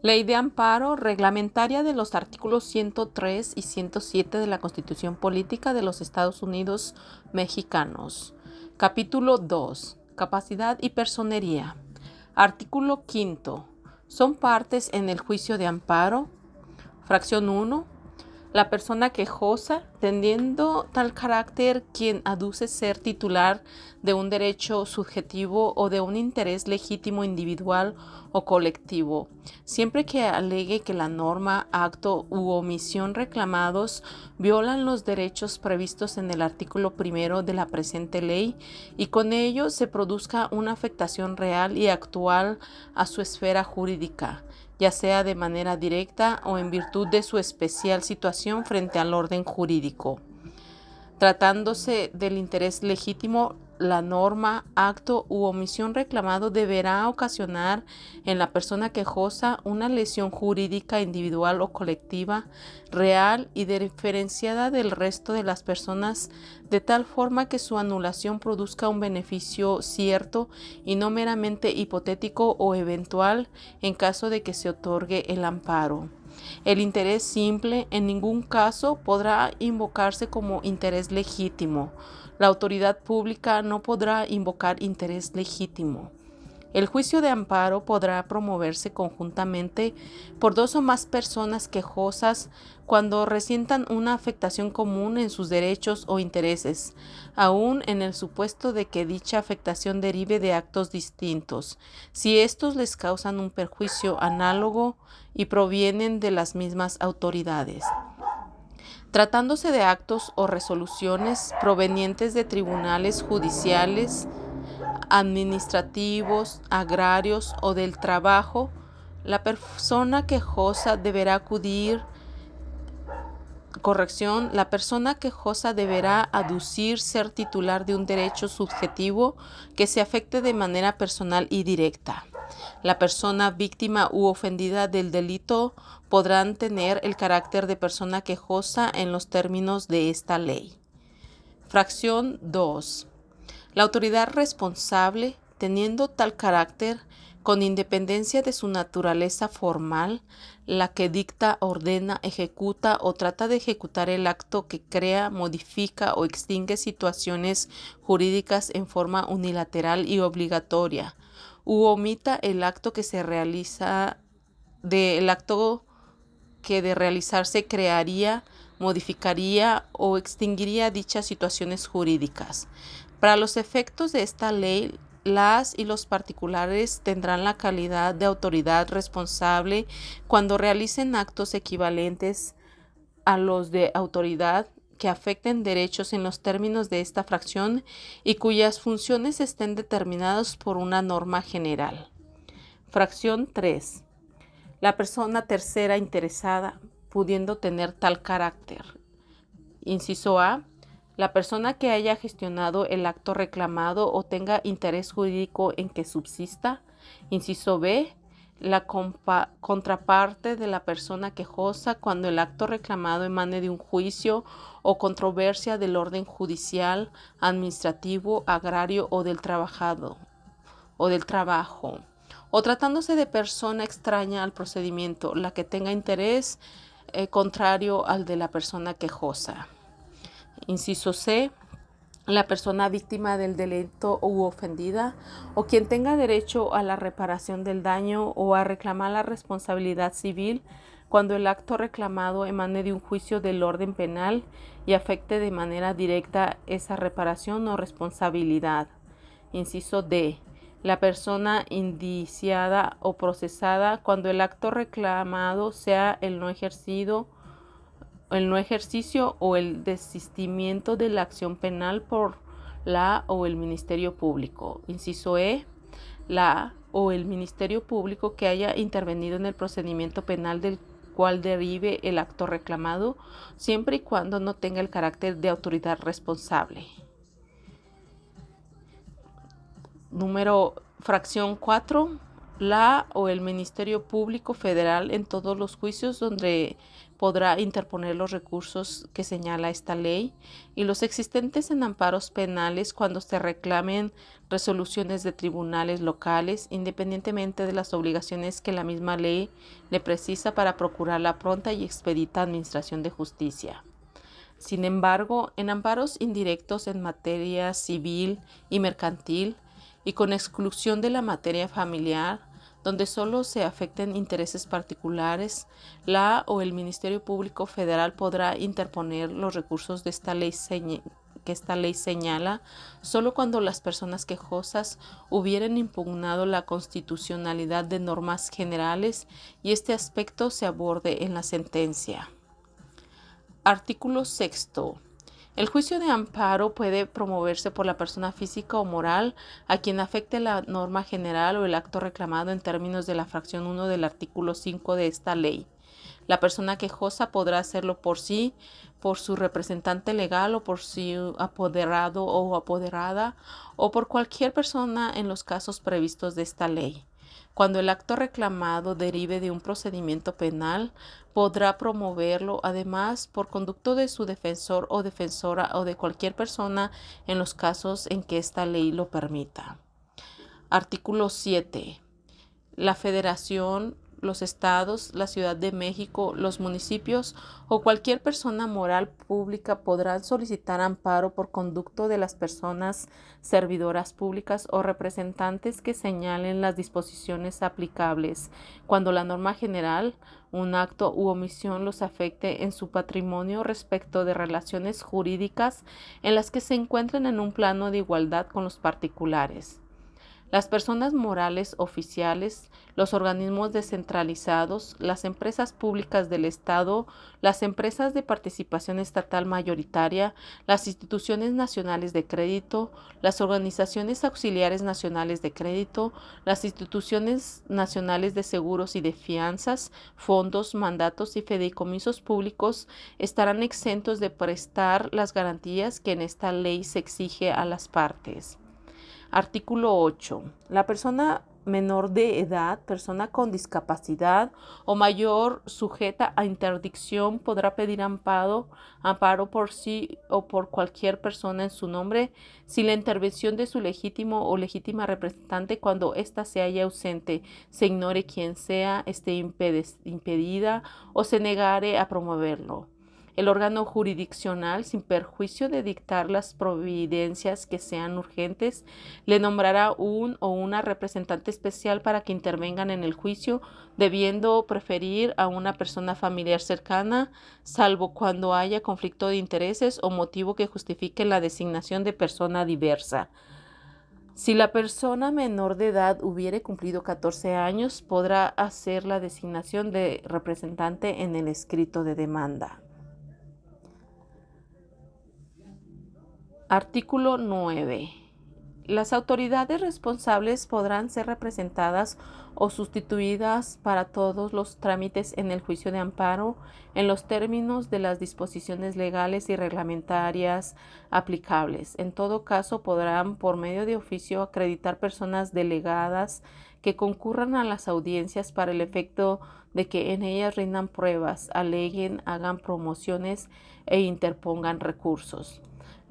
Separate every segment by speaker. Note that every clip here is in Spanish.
Speaker 1: Ley de amparo reglamentaria de los artículos 103 y 107 de la Constitución Política de los Estados Unidos Mexicanos. Capítulo 2. Capacidad y personería. Artículo 5. Son partes en el juicio de amparo. Fracción 1. La persona quejosa, teniendo tal carácter quien aduce ser titular de un derecho subjetivo o de un interés legítimo individual o colectivo, siempre que alegue que la norma, acto u omisión reclamados violan los derechos previstos en el artículo 1 de la presente ley y con ello se produzca una afectación real y actual a su esfera jurídica, ya sea de manera directa o en virtud de su especial situación frente al orden jurídico. Tratándose del interés legítimo, la norma, acto u omisión reclamado deberá ocasionar en la persona quejosa una lesión jurídica individual o colectiva, real y diferenciada del resto de las personas, de tal forma que su anulación produzca un beneficio cierto y no meramente hipotético o eventual en caso de que se otorgue el amparo. El interés simple en ningún caso podrá invocarse como interés legítimo. La autoridad pública no podrá invocar interés legítimo. El juicio de amparo podrá promoverse conjuntamente por dos o más personas quejosas cuando resientan una afectación común en sus derechos o intereses, aun en el supuesto de que dicha afectación derive de actos distintos, si estos les causan un perjuicio análogo y provienen de las mismas autoridades. Tratándose de actos o resoluciones provenientes de tribunales judiciales, administrativos, agrarios o del trabajo, la persona quejosa deberá aducir ser titular de un derecho subjetivo que se afecte de manera personal y directa. La persona víctima u ofendida del delito podrán tener el carácter de persona quejosa en los términos de esta ley. Fracción 2. La autoridad responsable, teniendo tal carácter, con independencia de su naturaleza formal, la que dicta, ordena, ejecuta o trata de ejecutar el acto que crea, modifica o extingue situaciones jurídicas en forma unilateral y obligatoria, u omita el acto que de realizarse crearía, modificaría o extinguiría dichas situaciones jurídicas. Para los efectos de esta ley, las y los particulares tendrán la calidad de autoridad responsable cuando realicen actos equivalentes a los de autoridad que afecten derechos en los términos de esta fracción y cuyas funciones estén determinadas por una norma general. Fracción 3. La persona tercera interesada, pudiendo tener tal carácter. Inciso A. La persona que haya gestionado el acto reclamado o tenga interés jurídico en que subsista. Inciso B. La contraparte de la persona quejosa cuando el acto reclamado emane de un juicio o controversia del orden judicial, administrativo, agrario o del trabajo, o tratándose de persona extraña al procedimiento, la que tenga interés contrario al de la persona quejosa. Inciso C. La persona víctima del delito u ofendida, o quien tenga derecho a la reparación del daño o a reclamar la responsabilidad civil cuando el acto reclamado emane de un juicio del orden penal y afecte de manera directa esa reparación o responsabilidad. Inciso D. La persona indiciada o procesada cuando el acto reclamado sea el no ejercicio o el desistimiento de la acción penal por la o el Ministerio Público. Inciso E. La o el Ministerio Público que haya intervenido en el procedimiento penal del cual derive el acto reclamado, siempre y cuando no tenga el carácter de autoridad responsable. Fracción 4. la o el Ministerio Público Federal en todos los juicios donde podrá interponer los recursos que señala esta ley y los existentes en amparos penales cuando se reclamen resoluciones de tribunales locales, independientemente de las obligaciones que la misma ley le precisa para procurar la pronta y expedita administración de justicia. Sin embargo, en amparos indirectos en materia civil y mercantil, y con exclusión de la materia familiar, donde solo se afecten intereses particulares, la o el Ministerio Público Federal podrá interponer los recursos de esta ley que esta ley señala, solo cuando las personas quejosas hubieran impugnado la constitucionalidad de normas generales y este aspecto se aborde en la sentencia. Artículo 6. El juicio de amparo puede promoverse por la persona física o moral a quien afecte la norma general o el acto reclamado en términos de la fracción 1 del artículo 5 de esta ley. La persona quejosa podrá hacerlo por sí, por su representante legal o por su apoderado o apoderada o por cualquier persona en los casos previstos de esta ley. Cuando el acto reclamado derive de un procedimiento penal, podrá promoverlo además por conducto de su defensor o defensora o de cualquier persona en los casos en que esta ley lo permita. Artículo 7. La Federación, los estados, la Ciudad de México, los municipios o cualquier persona moral pública podrán solicitar amparo por conducto de las personas servidoras públicas o representantes que señalen las disposiciones aplicables cuando la norma general, un acto u omisión los afecte en su patrimonio respecto de relaciones jurídicas en las que se encuentren en un plano de igualdad con los particulares. Las personas morales oficiales, los organismos descentralizados, las empresas públicas del Estado, las empresas de participación estatal mayoritaria, las instituciones nacionales de crédito, las organizaciones auxiliares nacionales de crédito, las instituciones nacionales de seguros y de fianzas, fondos, mandatos y fideicomisos públicos estarán exentos de prestar las garantías que en esta ley se exige a las partes. Artículo 8. La persona menor de edad, persona con discapacidad o mayor sujeta a interdicción podrá pedir amparo por sí o por cualquier persona en su nombre si la intervención de su legítimo o legítima representante cuando ésta se halla ausente, se ignore quién sea, esté impedida o se negare a promoverlo. El órgano jurisdiccional, sin perjuicio de dictar las providencias que sean urgentes, le nombrará un o una representante especial para que intervengan en el juicio, debiendo preferir a una persona familiar cercana, salvo cuando haya conflicto de intereses o motivo que justifique la designación de persona diversa. Si la persona menor de edad hubiere cumplido 14 años, podrá hacer la designación de representante en el escrito de demanda. Artículo 9. Las autoridades responsables podrán ser representadas o sustituidas para todos los trámites en el juicio de amparo en los términos de las disposiciones legales y reglamentarias aplicables. En todo caso, podrán, por medio de oficio, acreditar personas delegadas que concurran a las audiencias para el efecto de que en ellas rindan pruebas, aleguen, hagan promociones e interpongan recursos.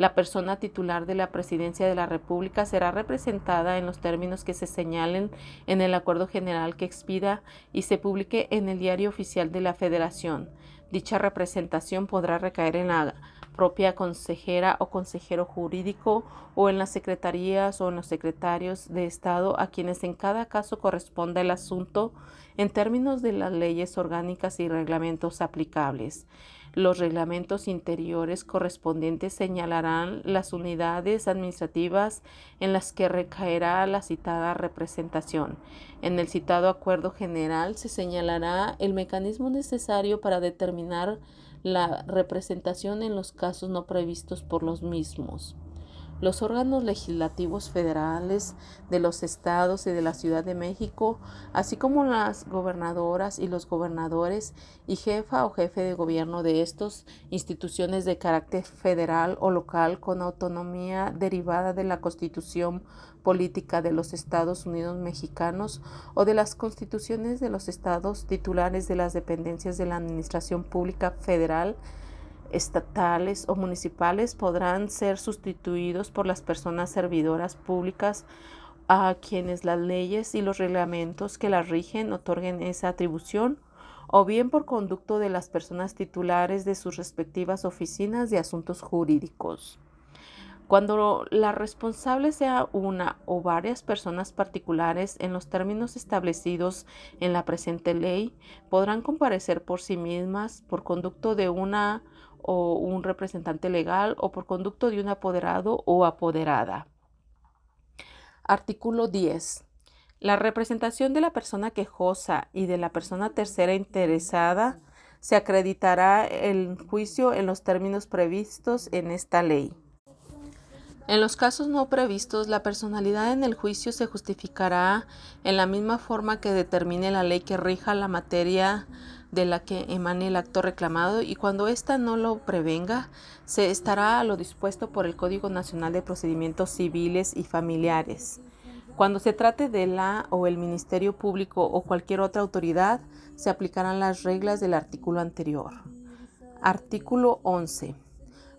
Speaker 1: La persona titular de la Presidencia de la República será representada en los términos que se señalen en el acuerdo general que expida y se publique en el Diario Oficial de la Federación. Dicha representación podrá recaer en la propia consejera o consejero jurídico o en las secretarías o en los secretarios de Estado a quienes en cada caso corresponda el asunto en términos de las leyes orgánicas y reglamentos aplicables. Los reglamentos interiores correspondientes señalarán las unidades administrativas en las que recaerá la citada representación. En el citado acuerdo general se señalará el mecanismo necesario para determinar la representación en los casos no previstos por los mismos. Los órganos legislativos federales de los estados y de la Ciudad de México, así como las gobernadoras y los gobernadores y jefa o jefe de gobierno de estas instituciones de carácter federal o local con autonomía derivada de la Constitución política de los Estados Unidos mexicanos o de las constituciones de los estados titulares de las dependencias de la Administración Pública Federal, estatales o municipales, podrán ser sustituidos por las personas servidoras públicas a quienes las leyes y los reglamentos que las rigen otorguen esa atribución, o bien por conducto de las personas titulares de sus respectivas oficinas de asuntos jurídicos. Cuando la responsable sea una o varias personas particulares en los términos establecidos en la presente ley, podrán comparecer por sí mismas, por conducto de una o un representante legal o por conducto de un apoderado o apoderada. Artículo 10. La representación de la persona quejosa y de la persona tercera interesada se acreditará el juicio en los términos previstos en esta ley. En los casos no previstos, la personalidad en el juicio se justificará en la misma forma que determine la ley que rija la materia de la que emane el acto reclamado, y cuando ésta no lo prevenga, se estará a lo dispuesto por el Código Nacional de Procedimientos Civiles y Familiares. Cuando se trate de la o el Ministerio Público o cualquier otra autoridad, se aplicarán las reglas del artículo anterior. Artículo 11.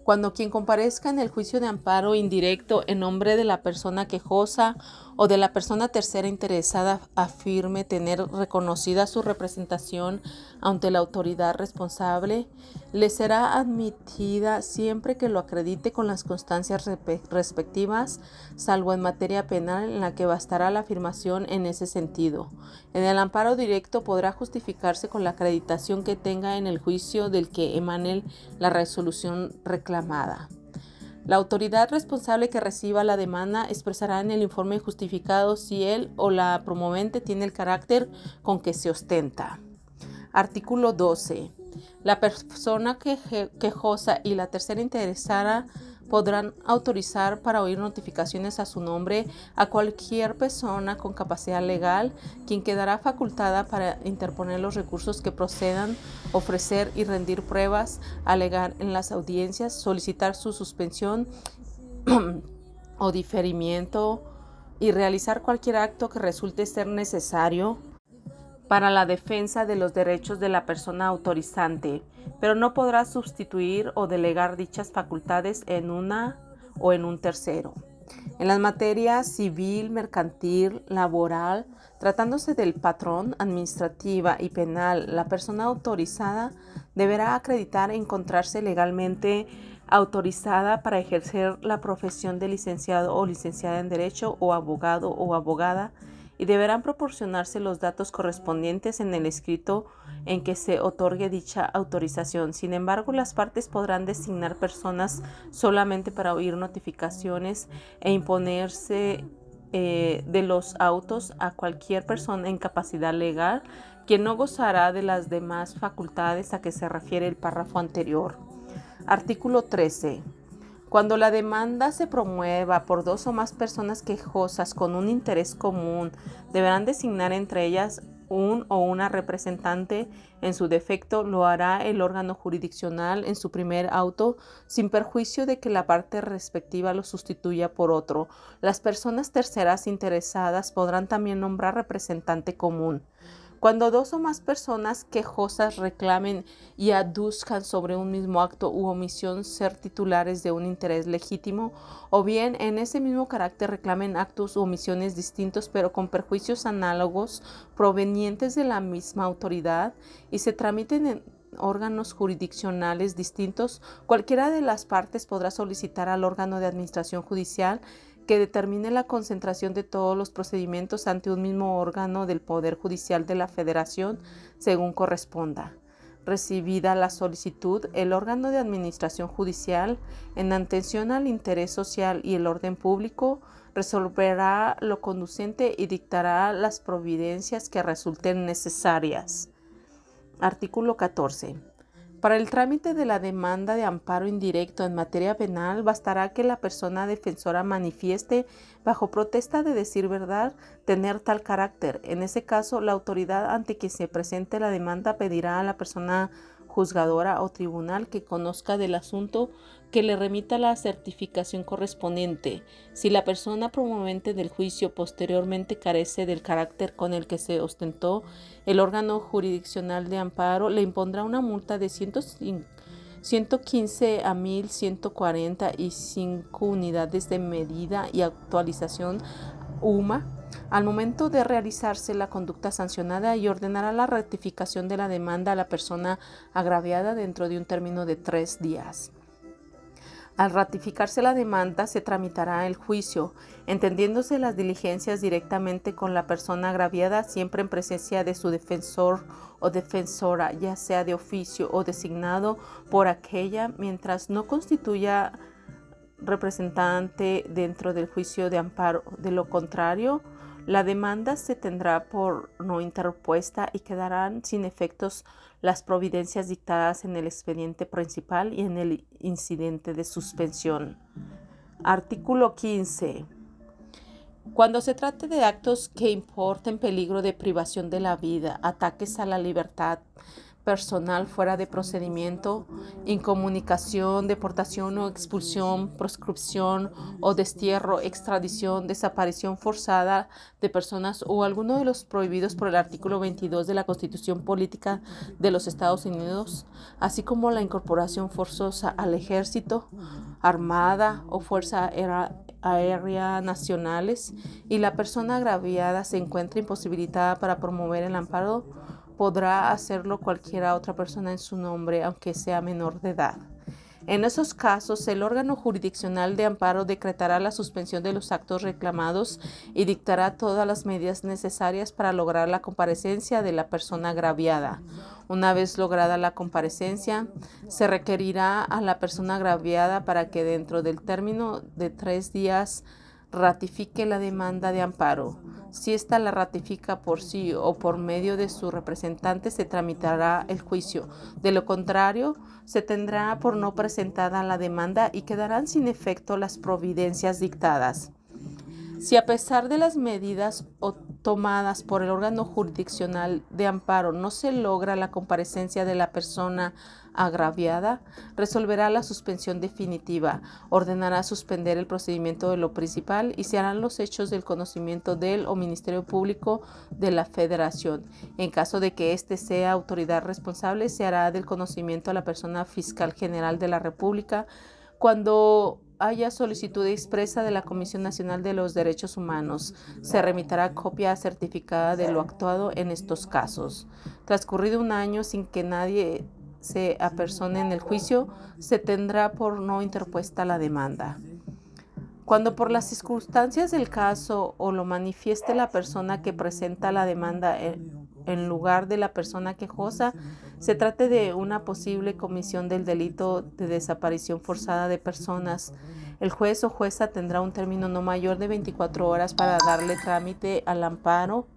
Speaker 1: Cuando quien comparezca en el juicio de amparo indirecto en nombre de la persona quejosa o de la persona tercera interesada afirme tener reconocida su representación ante la autoridad responsable, le será admitida siempre que lo acredite con las constancias respectivas, salvo en materia penal en la que bastará la afirmación en ese sentido. En el amparo directo podrá justificarse con la acreditación que tenga en el juicio del que emane la resolución reclamada. La autoridad responsable que reciba la demanda expresará en el informe justificado si él o la promovente tiene el carácter con que se ostenta. Artículo 12. La persona quejosa y la tercera interesada podrán autorizar para oír notificaciones a su nombre a cualquier persona con capacidad legal, quien quedará facultada para interponer los recursos que procedan, ofrecer y rendir pruebas, alegar en las audiencias, solicitar su suspensión o diferimiento y realizar cualquier acto que resulte ser necesario para la defensa de los derechos de la persona autorizante, pero no podrá sustituir o delegar dichas facultades en una o en un tercero. En las materias civil, mercantil, laboral, tratándose del patrón, administrativa y penal, la persona autorizada deberá acreditar encontrarse legalmente autorizada para ejercer la profesión de licenciado o licenciada en Derecho o abogado o abogada, y deberán proporcionarse los datos correspondientes en el escrito en que se otorgue dicha autorización. Sin embargo, las partes podrán designar personas solamente para oír notificaciones e imponerse de los autos a cualquier persona en capacidad legal, quien no gozará de las demás facultades a que se refiere el párrafo anterior. Artículo 13. Cuando la demanda se promueva por dos o más personas quejosas con un interés común, deberán designar entre ellas un o una representante. En su defecto, lo hará el órgano jurisdiccional en su primer auto, sin perjuicio de que la parte respectiva lo sustituya por otro. Las personas terceras interesadas podrán también nombrar representante común. Cuando dos o más personas quejosas reclamen y aduzcan sobre un mismo acto u omisión ser titulares de un interés legítimo, o bien en ese mismo carácter reclamen actos u omisiones distintos pero con perjuicios análogos provenientes de la misma autoridad y se tramiten en órganos jurisdiccionales distintos, cualquiera de las partes podrá solicitar al órgano de administración judicial que determine la concentración de todos los procedimientos ante un mismo órgano del Poder Judicial de la Federación, según corresponda. Recibida la solicitud, el órgano de administración judicial, en atención al interés social y el orden público, resolverá lo conducente y dictará las providencias que resulten necesarias. Artículo 14. Para el trámite de la demanda de amparo indirecto en materia penal, bastará que la persona defensora manifieste, bajo protesta de decir verdad, tener tal carácter. En ese caso, la autoridad ante que se presente la demanda pedirá a la persona juzgadora o tribunal que conozca del asunto que le remita la certificación correspondiente. Si la persona promovente del juicio posteriormente carece del carácter con el que se ostentó, el órgano jurisdiccional de amparo le impondrá una multa de 115 a 1.145 unidades de medida y actualización UMA al momento de realizarse la conducta sancionada, y ordenará la ratificación de la demanda a la persona agraviada dentro de un término de 3 días. Al ratificarse la demanda, se tramitará el juicio, entendiéndose las diligencias directamente con la persona agraviada, siempre en presencia de su defensor o defensora, ya sea de oficio o designado por aquella, mientras no constituya representante dentro del juicio de amparo. De lo contrario, la demanda se tendrá por no interpuesta y quedarán sin efectos las providencias dictadas en el expediente principal y en el incidente de suspensión. Artículo 15. Cuando se trate de actos que importen peligro de privación de la vida, ataques a la libertad personal fuera de procedimiento, incomunicación, deportación o expulsión, proscripción o destierro, extradición, desaparición forzada de personas o alguno de los prohibidos por el artículo 22 de la Constitución Política de los Estados Unidos, así como la incorporación forzosa al ejército, armada o fuerza aérea nacionales, y la persona agraviada se encuentra imposibilitada para promover el amparo, podrá hacerlo cualquiera otra persona en su nombre, aunque sea menor de edad. En esos casos, el órgano jurisdiccional de amparo decretará la suspensión de los actos reclamados y dictará todas las medidas necesarias para lograr la comparecencia de la persona agraviada. Una vez lograda la comparecencia, se requerirá a la persona agraviada para que dentro del término de 3 días ratifique la demanda de amparo. Si ésta la ratifica por sí o por medio de su representante, se tramitará el juicio. De lo contrario, se tendrá por no presentada la demanda y quedarán sin efecto las providencias dictadas. Si a pesar de las medidas tomadas por el órgano jurisdiccional de amparo no se logra la comparecencia de la persona agraviada, resolverá la suspensión definitiva, ordenará suspender el procedimiento de lo principal y se harán los hechos del conocimiento del o Ministerio Público de la Federación. En caso de que éste sea autoridad responsable, se hará del conocimiento a la persona fiscal general de la República. Cuando haya solicitud expresa de la Comisión Nacional de los Derechos Humanos, se remitirá copia certificada de lo actuado en estos casos. Transcurrido un año sin que nadie se apersone en el juicio, se tendrá por no interpuesta la demanda. Cuando por las circunstancias del caso o lo manifieste la persona que presenta la demanda en lugar de la persona quejosa, se trate de una posible comisión del delito de desaparición forzada de personas, el juez o jueza tendrá un término no mayor de 24 horas para darle trámite al amparo,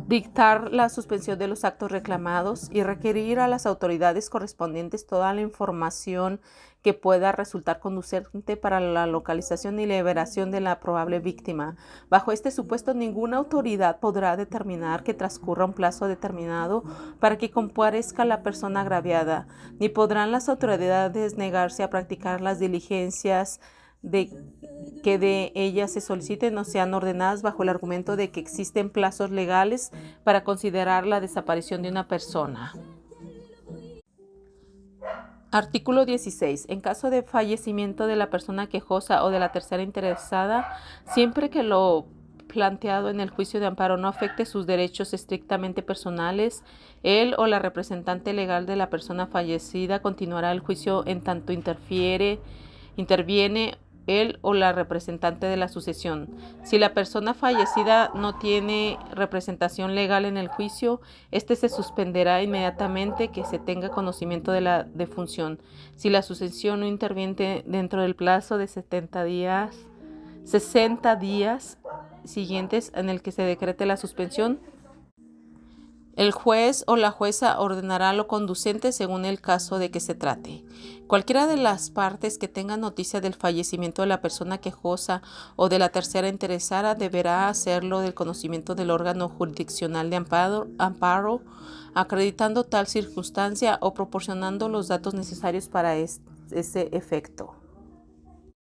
Speaker 1: dictar la suspensión de los actos reclamados y requerir a las autoridades correspondientes toda la información que pueda resultar conducente para la localización y liberación de la probable víctima. Bajo este supuesto, ninguna autoridad podrá determinar que transcurra un plazo determinado para que comparezca la persona agraviada, ni podrán las autoridades negarse a practicar las diligencias que de ellas se soliciten o sean ordenadas bajo el argumento de que existen plazos legales para considerar la desaparición de una persona. Artículo 16. En caso de fallecimiento de la persona quejosa o de la tercera interesada, siempre que lo planteado en el juicio de amparo no afecte sus derechos estrictamente personales, él o la representante legal de la persona fallecida continuará el juicio en tanto interviene él o la representante de la sucesión. Si la persona fallecida no tiene representación legal en el juicio, este se suspenderá inmediatamente que se tenga conocimiento de la defunción. Si la sucesión no interviene dentro del plazo de 60 días siguientes en el que se decrete la suspensión, El juez o la jueza ordenará lo conducente según el caso de que se trate. Cualquiera de las partes que tenga noticia del fallecimiento de la persona quejosa o de la tercera interesada deberá hacerlo del conocimiento del órgano jurisdiccional de amparo, acreditando tal circunstancia o proporcionando los datos necesarios para ese efecto.